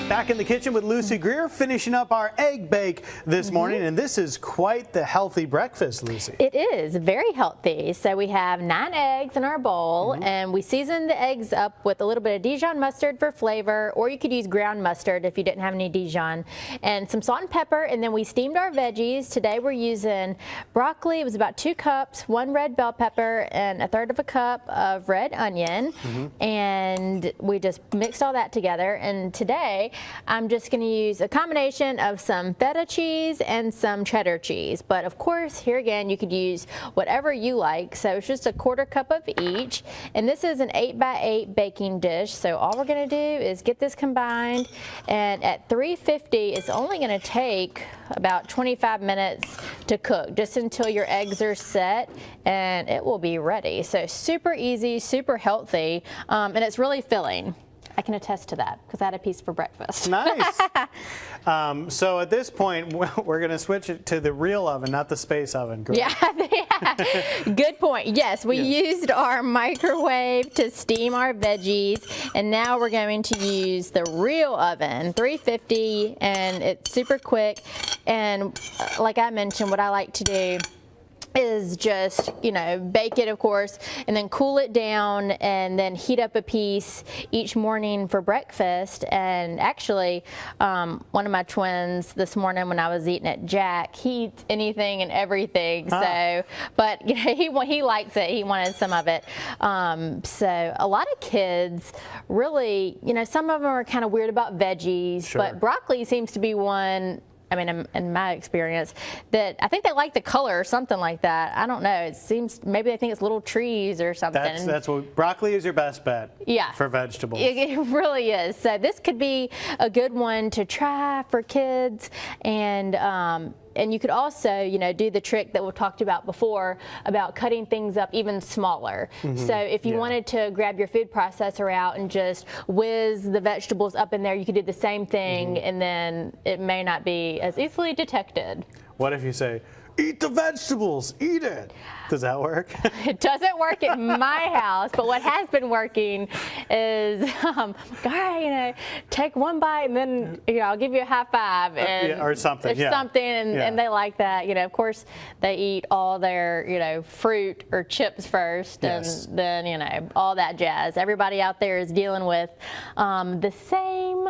Back in the kitchen with Lucy Greer, finishing up our egg bake this morning, and this is quite the healthy breakfast, Lucy. It is very healthy. So we have 9 eggs in our bowl, and we season the eggs up with a little bit of Dijon mustard for flavor, or you could use ground mustard if you didn't have any Dijon, and some salt and pepper, and then we steamed our veggies. Today we're using broccoli. It was about 2 cups, 1 red bell pepper, and 1/3 cup of red onion, and we just mixed all that together. And today I'm just going to use a combination of some feta cheese and some cheddar cheese, but of course here again you could use whatever you like. So it's just a 1/4 cup of each, and this is an 8x8 baking dish. So all we're going to do is get this combined, and at 350 it's only going to take about 25 minutes to cook, just until your eggs are set, and it will be ready. So super easy, super healthy, and it's really filling. I can attest to that because I had a piece for breakfast. Nice. So at this point, we're going to switch it to the real oven, not the space oven. Correct? Yeah. Good point. Yes, we used our microwave to steam our veggies, and now we're going to use the real oven, 350, and it's super quick. And like I mentioned, what I like to do is just, you know, bake it, of course, and then cool it down, and then heat up a piece each morning for breakfast. And actually, one of my twins this morning when I was eating at Jack, he eats anything and everything. So, but you know, he likes it. He wanted some of it. So a lot of kids really, you know, some of them are kind of weird about veggies, but broccoli seems to be one. I mean, in my experience, that I think they like the color or something like that. I don't know. It seems maybe they think it's little trees or something. That's what broccoli is your best bet. Yeah. For vegetables. It really is. So this could be a good one to try for kids, and you could also, you know, do the trick that we talked about before about cutting things up even smaller. So if you wanted to grab your food processor out and just whiz the vegetables up in there, you could do the same thing, and then it may not be as easily detected. What if you say, eat the vegetables, eat it? Does that work? It doesn't work at my house, but what has been working is, all right, you know, take one bite and then, you know, I'll give you a high five, and or something. And they like that. You know, of course, they eat all their, you know, fruit or chips first, and then, you know, all that jazz. Everybody out there is dealing with the same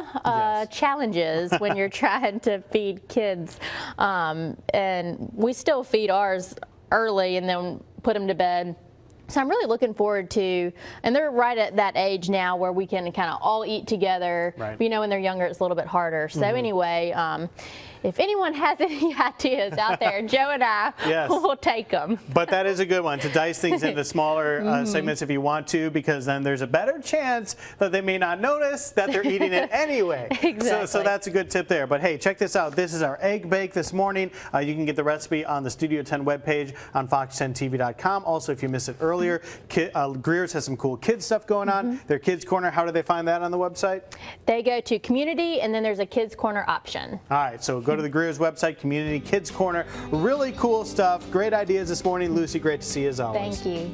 challenges when you're trying to feed kids, and we still feed ours early and then put them to bed. So I'm really looking forward to, and they're right at that age now where we can kind of all eat together. You know, when they're younger, it's a little bit harder. So anyway, if anyone has any ideas out there, Joe and I will take them. But that is a good one, to dice things into smaller segments if you want to, because then there's a better chance that they may not notice that they're eating it anyway. So that's a good tip there. But hey, check this out. This is our egg bake this morning. You can get the recipe on the Studio 10 webpage on fox10tv.com. Also, if you missed it earlier, Greer's has some cool kids stuff going on. Their Kids Corner, how do they find that on the website? They go to Community, and then there's a Kids Corner option. All right, so go to the Greer's website, Community Kids Corner. Really cool stuff. Great ideas this morning. Lucy, great to see you as always. Thank you.